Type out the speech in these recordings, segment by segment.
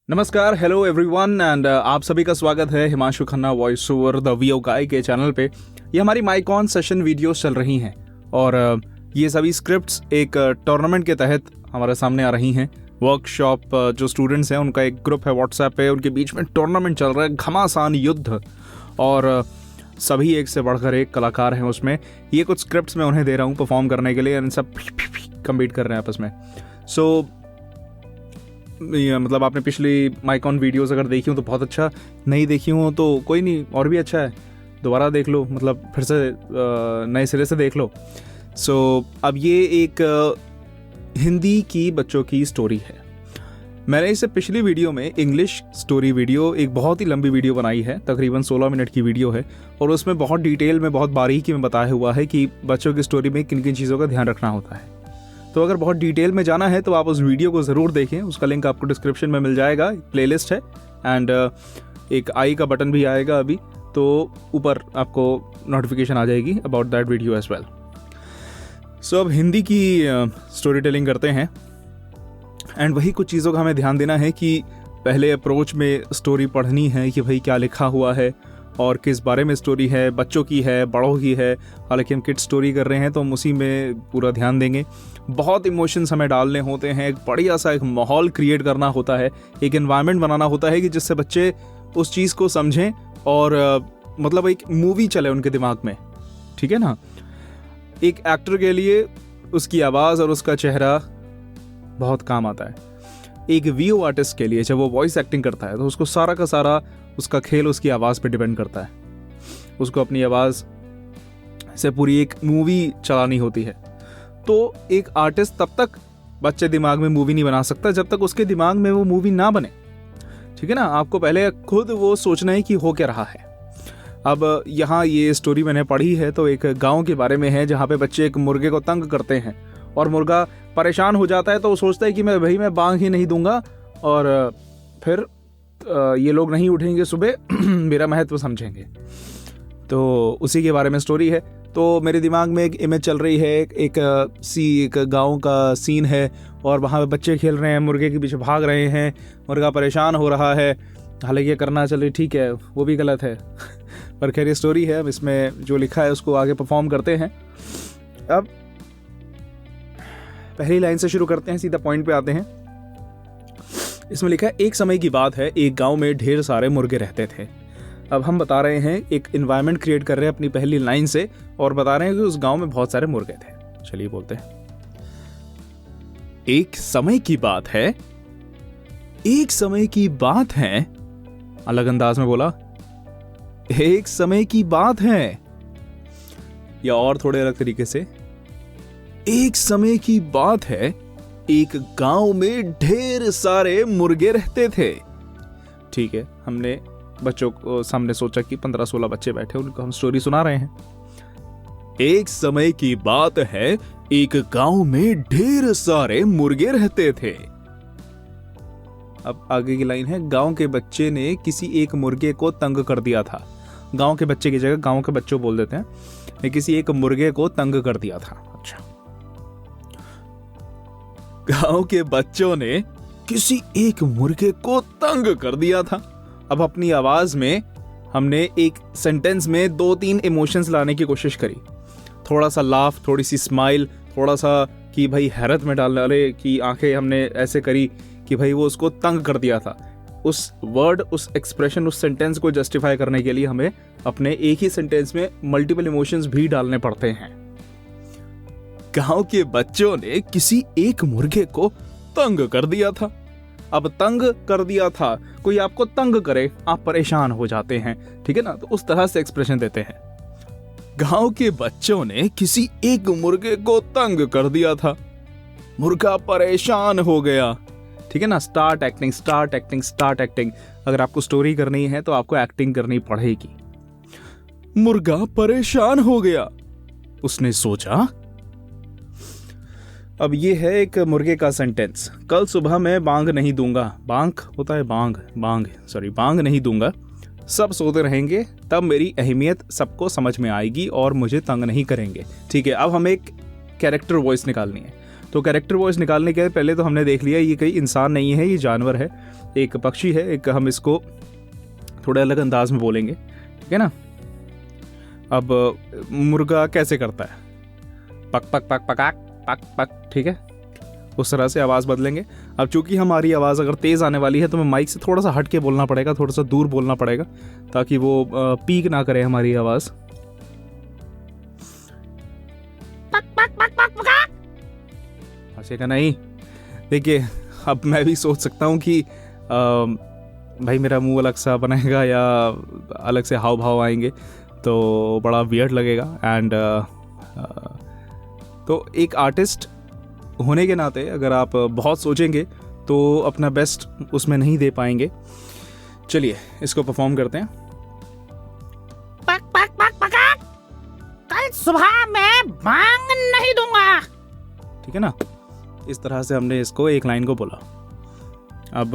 नमस्कार, hello everyone and आप सभी का स्वागत है Himanshu Khanna voice over the VO guy के चैनल पे। ये हमारी माइकॉन सेशन वीडियोस चल रही हैं और ये सभी स्क्रिप्ट्स एक टूर्नामेंट के तहत हमारे सामने आ रही हैं। वर्कशॉप जो स्टूडेंट्स हैं उनका एक ग्रुप है व्हाट्सएप पे, उनके बीच में टूर्नामेंट चल रहा है, घमासान युद्ध, और सभी एक से बढ़कर एक कलाकार हैं उसमें। ये कुछ स्क्रिप्ट्स मैं उन्हें दे रहा हूँ परफॉर्म करने के लिए, एंड सब कम्पीट कर रहे हैं आपस में। सो मतलब आपने पिछली माइकॉन वीडियोस अगर देखी हो तो बहुत अच्छा, नहीं देखी हो तो कोई नहीं, और भी अच्छा है, दोबारा देख लो, मतलब फिर से नए सिरे से देख लो। सो अब ये एक हिंदी की बच्चों की स्टोरी है। मैंने इसे पिछली वीडियो में इंग्लिश स्टोरी वीडियो, एक बहुत ही लंबी वीडियो बनाई है, तकरीबन 16 मिनट की वीडियो है, और उसमें बहुत डिटेल में, बहुत बारीकी में बताया हुआ है कि बच्चों की स्टोरी में किन किन चीज़ों का ध्यान रखना होता है। तो अगर बहुत डिटेल में जाना है तो आप उस वीडियो को ज़रूर देखें, उसका लिंक आपको डिस्क्रिप्शन में मिल जाएगा। प्लेलिस्ट है एंड एक आई का बटन भी आएगा अभी, तो ऊपर आपको नोटिफिकेशन आ जाएगी about that video as well. So अब हिंदी की स्टोरी टेलिंग करते हैं, एंड वही कुछ चीज़ों का हमें ध्यान देना है कि पहले अप्रोच में स्टोरी पढ़नी है कि भाई क्या लिखा हुआ है और किस बारे में स्टोरी है, बच्चों की है, बड़ों की है। हालांकि हम किड्स स्टोरी कर रहे हैं तो हम उसी में पूरा ध्यान देंगे। बहुत इमोशंस हमें डालने होते हैं, एक बढ़िया सा एक माहौल क्रिएट करना होता है, एक एनवायरनमेंट बनाना होता है कि जिससे बच्चे उस चीज़ को समझें और मतलब एक मूवी चले उनके दिमाग में, ठीक है ना। एक एक्टर के लिए उसकी आवाज़ और उसका चेहरा बहुत काम आता है। एक वीओ आर्टिस्ट के लिए जब वो वॉइस एक्टिंग करता है तो उसको सारा का सारा उसका खेल उसकी आवाज़ पे डिपेंड करता है। उसको अपनी आवाज़ से पूरी एक मूवी चलानी होती है। तो एक आर्टिस्ट तब तक बच्चे दिमाग में मूवी नहीं बना सकता जब तक उसके दिमाग में वो मूवी ना बने, ठीक है ना। आपको पहले खुद वो सोचना है कि हो क्या रहा है। अब यहाँ ये स्टोरी मैंने पढ़ी है तो एक गाँव के बारे में है जहाँ पे बच्चे एक मुर्गे को तंग करते हैं और मुर्गा परेशान हो जाता है, तो वो सोचता है कि मैं बांग ही नहीं दूंगा और फिर ये लोग नहीं उठेंगे सुबह, मेरा महत्व समझेंगे। तो उसी के बारे में स्टोरी है। तो मेरे दिमाग में एक इमेज चल रही है, एक गांव का सीन है और वहाँ पे बच्चे खेल रहे हैं, मुर्गे के पीछे भाग रहे हैं, मुर्गा परेशान हो रहा है। हालांकि ये करना चले ठीक है, वो भी गलत है पर खैर ये स्टोरी है, अब इसमें जो लिखा है उसको आगे परफॉर्म करते हैं। अब पहली लाइन से शुरू करते हैं, सीधा पॉइंट पे आते हैं। इसमें लिखा है, एक समय की बात है, एक गांव में ढेर सारे मुर्गे रहते थे। अब हम बता रहे हैं, एक एनवायरनमेंट क्रिएट कर रहे हैं अपनी पहली लाइन से और बता रहे हैं कि उस गांव में बहुत सारे मुर्गे थे। चलिए बोलते हैं। एक समय की बात है, एक समय की बात है, अलग अंदाज में बोला, एक समय की बात है, या और थोड़े अलग तरीके से, एक समय की बात है, एक गांव में ढेर सारे मुर्गे रहते थे। ठीक है, हमने बच्चों को सामने सोचा कि 15-16 बच्चे बैठे, उनको हम स्टोरी सुना रहे हैं। एक समय की बात है, एक गांव में ढेर सारे मुर्गे रहते थे। अब आगे की लाइन है, गांव के बच्चे ने किसी एक मुर्गे को तंग कर दिया था। गांव के बच्चे की जगह गांव के बच्चों बोल देते हैं, किसी एक मुर्गे को तंग कर दिया था। अच्छा, गांव के बच्चों ने किसी एक मुर्गे को तंग कर दिया था। अब अपनी आवाज में हमने एक सेंटेंस में 2-3 इमोशंस लाने की कोशिश करी। थोड़ा सा लाफ, थोड़ी सी स्माइल, थोड़ा सा कि भाई हैरत में डालने वाले की आंखें हमने ऐसे करी कि भाई वो उसको तंग कर दिया था। उस वर्ड, उस एक्सप्रेशन, उस सेंटेंस को जस्टिफाई करने के लिए हमें अपने एक ही सेंटेंस में मल्टीपल इमोशंस भी डालने पड़ते हैं। गांव के बच्चों ने किसी एक मुर्गे को तंग कर दिया था। अब तंग कर दिया था, कोई आपको तंग करे, आप परेशान हो जाते हैं, ठीक है ना, तो उस तरह से एक्सप्रेशन देते हैं। गांव के बच्चों ने किसी एक मुर्गे को तंग कर दिया था, मुर्गा परेशान हो गया, ठीक है ना। Start acting, start acting, start acting. अगर आपको स्टोरी करनी है तो आपको एक्टिंग करनी पड़ेगी। मुर्गा परेशान हो गया, उसने सोचा। अब ये है एक मुर्गे का सेंटेंस। कल सुबह मैं बांग नहीं दूंगा, बांग होता है बांग नहीं दूंगा, सब सोते रहेंगे, तब मेरी अहमियत सबको समझ में आएगी और मुझे तंग नहीं करेंगे। ठीक है, अब हमें एक कैरेक्टर वॉइस निकालनी है। तो कैरेक्टर वॉइस निकालने के पहले तो हमने देख लिया ये कोई इंसान नहीं है, ये जानवर है, एक पक्षी है, एक हम इसको थोड़े अलग अंदाज में बोलेंगे, ठीक है ना। अब मुर्गा कैसे करता है, पक पक पक पकाक पक पक, ठीक है, उस तरह से आवाज़ बदलेंगे। अब चूंकि हमारी आवाज़ अगर तेज़ आने वाली है तो मैं माइक से थोड़ा सा हट के बोलना पड़ेगा, थोड़ा सा दूर बोलना पड़ेगा, ताकि वो पीक ना करे हमारी आवाज़। हंसेगा नहीं। देखिए अब मैं भी सोच सकता हूँ कि भाई मेरा मुंह अलग सा बनेगा या अलग से हाव भाव आएंगे तो बड़ा वियर्ड लगेगा। एंड तो एक आर्टिस्ट होने के नाते अगर आप बहुत सोचेंगे तो अपना बेस्ट उसमें नहीं दे पाएंगे। चलिए इसको परफॉर्म करते हैं। पक पक पक पका, कल सुबह मैं भांग नहीं दूंगा। ठीक है ना, इस तरह से हमने इसको एक लाइन को बोला। अब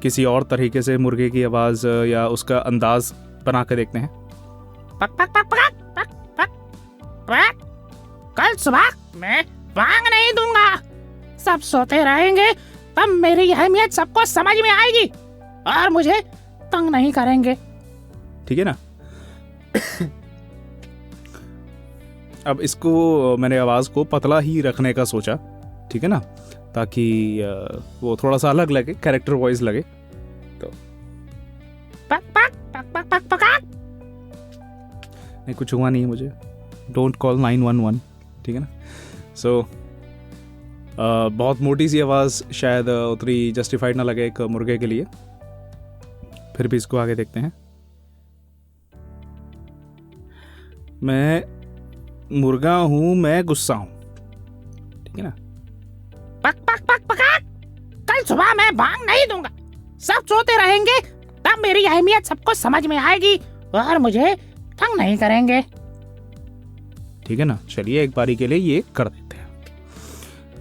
किसी और तरीके से मुर्गे की आवाज़ या उसका अंदाज बना के देखते हैं। पक पक पक पक पक पक पक, कल सुबह मैं भांग नहीं दूंगा। सब सोते रहेंगे तब मेरी अहमियत सबको समझ में आएगी और मुझे तंग नहीं करेंगे। ठीक है ना। अब इसको मैंने आवाज़ को पतला ही रखने का सोचा, ठीक है ना, ताकि वो थोड़ा सा अलग लगे, कैरेक्टर वॉइस लगे। तो पक पक पक पक पक पक, नहीं कुछ हुआ नहीं है मुझे, डोंट कॉल 911, ठीक है ना। सो बहुत मोटी सी आवाज़ शायद उतनी जस्टिफाइड ना लगे एक मुर्गे के लिए, फिर भी इसको आगे देखते हैं। मैं मुर्गा हूं, मैं गुस्सा हूं, ठीक है ना। पक पक पक पक, कल सुबह मैं भांग नहीं दूंगा। सब सोते रहेंगे तब मेरी अहमियत सबको समझ में आएगी और मुझे तंग नहीं करेंगे। ठीक है ना। चलिए एक बारी के लिए ये कर देते हैं,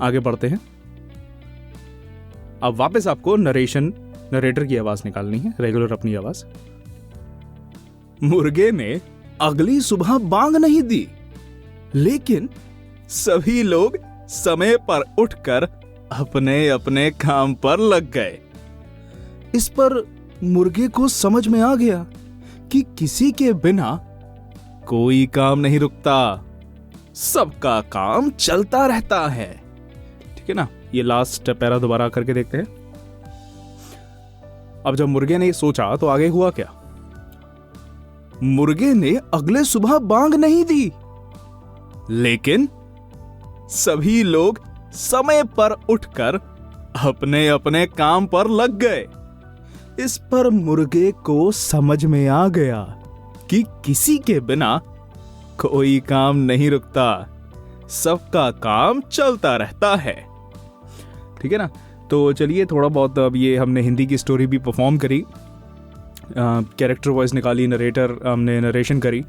आगे बढ़ते हैं। अब वापस आपको नरेटर की आवाज निकालनी है, रेगुलर अपनी आवाज। मुर्गे ने अगली सुबह बांग नहीं दी, लेकिन सभी लोग समय पर उठकर अपने अपने काम पर लग गए। इस पर मुर्गे को समझ में आ गया कि किसी के बिना कोई काम नहीं रुकता, सबका काम चलता रहता है। ठीक है ना। ये लास्ट पैरा दोबारा करके देखते हैं। अब जब मुर्गे ने सोचा तो आगे हुआ क्या। मुर्गे ने अगले सुबह बांग नहीं दी, लेकिन सभी लोग समय पर उठकर अपने अपने काम पर लग गए। इस पर मुर्गे को समझ में आ गया कि किसी के बिना कोई काम नहीं रुकता, सबका काम चलता रहता है। ठीक है ना। तो चलिए थोड़ा बहुत अब ये हमने हिंदी की स्टोरी भी परफॉर्म करी, कैरेक्टर वॉइस निकाली, नरेटर हमने नरेशन करी।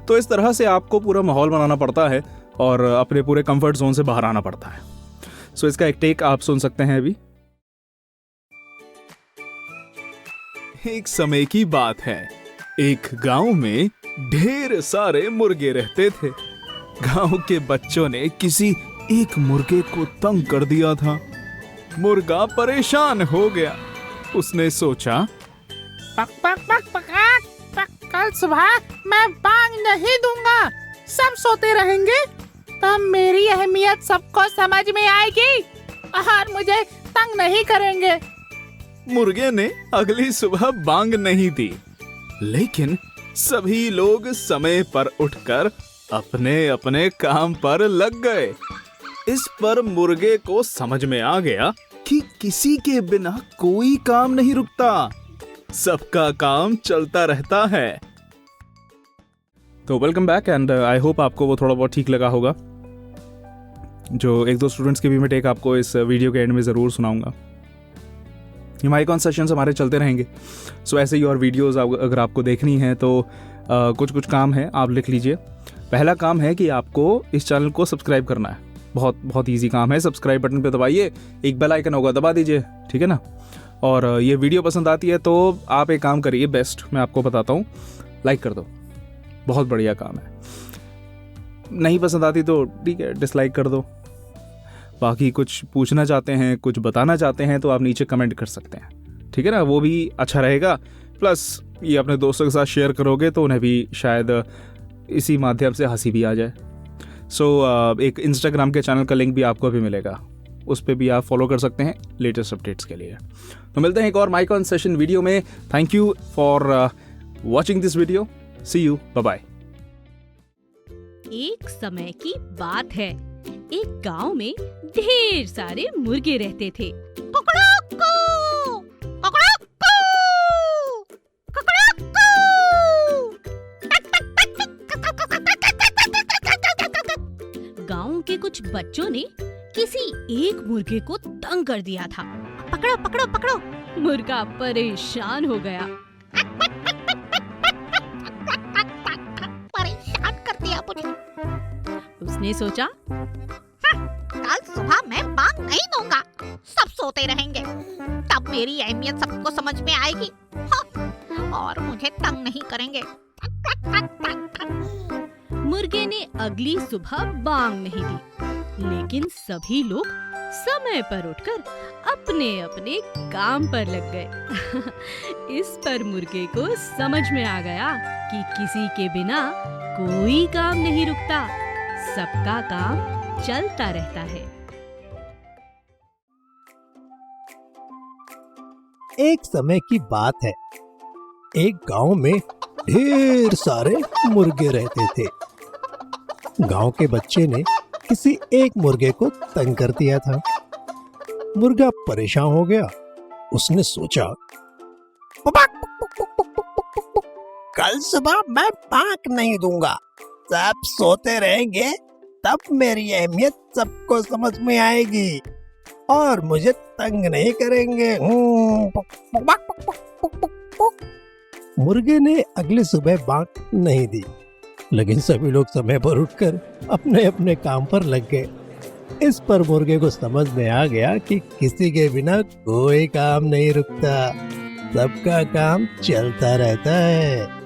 तो इस तरह से आपको पूरा माहौल बनाना पड़ता है और अपने पूरे कंफर्ट जोन से बाहर आना पड़ता है। सो इसका एक टेक आप सुन सकते हैं अभी। एक समय की बात है, एक गांव में ढेर सारे मुर्गे रहते थे। गांव के बच्चों ने किसी एक मुर्गे को तंग कर दिया था। मुर्गा परेशान हो गया। उसने सोचा, पक पक पक पक पक, कल सुबह मैं बांग नहीं दूंगा। सब सोते रहेंगे तब मेरी अहमियत सबको समझ में आएगी और मुझे तंग नहीं करेंगे। मुर्गे ने अगली सुबह बांग नहीं दी, लेकिन सभी लोग समय पर उठकर अपने अपने काम पर लग गए। इस पर मुर्गे को समझ में आ गया कि किसी के बिना कोई काम नहीं रुकता, सबका काम चलता रहता है। तो welcome back and I hope आपको वो थोड़ा बहुत ठीक लगा होगा। जो एक दो स्टूडेंट्स के भी मैं टेक आपको इस वीडियो के एंड में ज़रूर सुनाऊंगा। ये माइकॉन सेशंस हमारे चलते रहेंगे। सो ऐसे ही और वीडियोस अगर आपको देखनी है तो कुछ काम है, आप लिख लीजिए। पहला काम है कि आपको इस चैनल को सब्सक्राइब करना है। बहुत ईजी काम है। सब्सक्राइब बटन पे दबाइए, एक बेल आइकन होगा दबा दीजिए, ठीक है ना। और ये वीडियो पसंद आती है तो आप एक काम करिए, बेस्ट मैं आपको बताता हूँ, लाइक कर दो। बहुत बढ़िया काम है। नहीं पसंद आती तो ठीक है, डिसलाइक कर दो, बाकी कुछ पूछना चाहते हैं, कुछ बताना चाहते हैं तो आप नीचे कमेंट कर सकते हैं, ठीक है ना, वो भी अच्छा रहेगा। प्लस ये अपने दोस्तों के साथ शेयर करोगे तो उन्हें भी शायद इसी माध्यम से हंसी भी आ जाए। एक इंस्टाग्राम के चैनल का लिंक भी आपको अभी मिलेगा, उस पर भी आप फॉलो कर सकते हैं लेटेस्ट अपडेट्स के लिए। तो मिलते हैं एक और माइक ऑन सेशन वीडियो में। Thank you for watching this video. See you, bye bye. एक समय की बात है, एक गांव में ढेर सारे मुर्गे रहते थे। कुकड़ाक्कू, कुकड़ाक्कू, कुकड़ाक्कू। गांव के कुछ बच्चों ने किसी एक मुर्गे को तंग कर दिया था। पकड़ो पकड़ो पकड़ो। मुर्गा परेशान हो गया। परेशान कर दिया मुझे। उसने सोचा, कल सुबह मैं बांग नहीं दूंगा, सब सोते रहेंगे, तब मेरी अहमियत सबको समझ में आएगी। हाँ, और मुझे तंग नहीं करेंगे। मुर्गे ने अगली सुबह बांग नहीं दी, लेकिन सभी लोग समय पर उठकर अपने अपने काम पर लग गए। इस पर मुर्गे को समझ में आ गया कि किसी के बिना कोई काम नहीं रुकता, सबका काम चलता रहता है। एक समय की बात है, एक गांव में ढेर सारे मुर्गे रहते थे। गांव के बच्चे ने किसी एक मुर्गे को तंग कर दिया था। मुर्गा परेशान हो गया। उसने सोचा, कल सुबह मैं बांग नहीं दूंगा, सब सोते रहेंगे, तब मेरी अहमियत सबको समझ में आएगी और मुझे तंग नहीं करेंगे। मुर्गे ने अगली सुबह बांग नहीं दी, लेकिन सभी लोग समय पर उठकर अपने अपने काम पर लग गए। इस पर मुर्गे को समझ में आ गया कि किसी के बिना कोई काम नहीं रुकता, सबका काम चलता रहता है।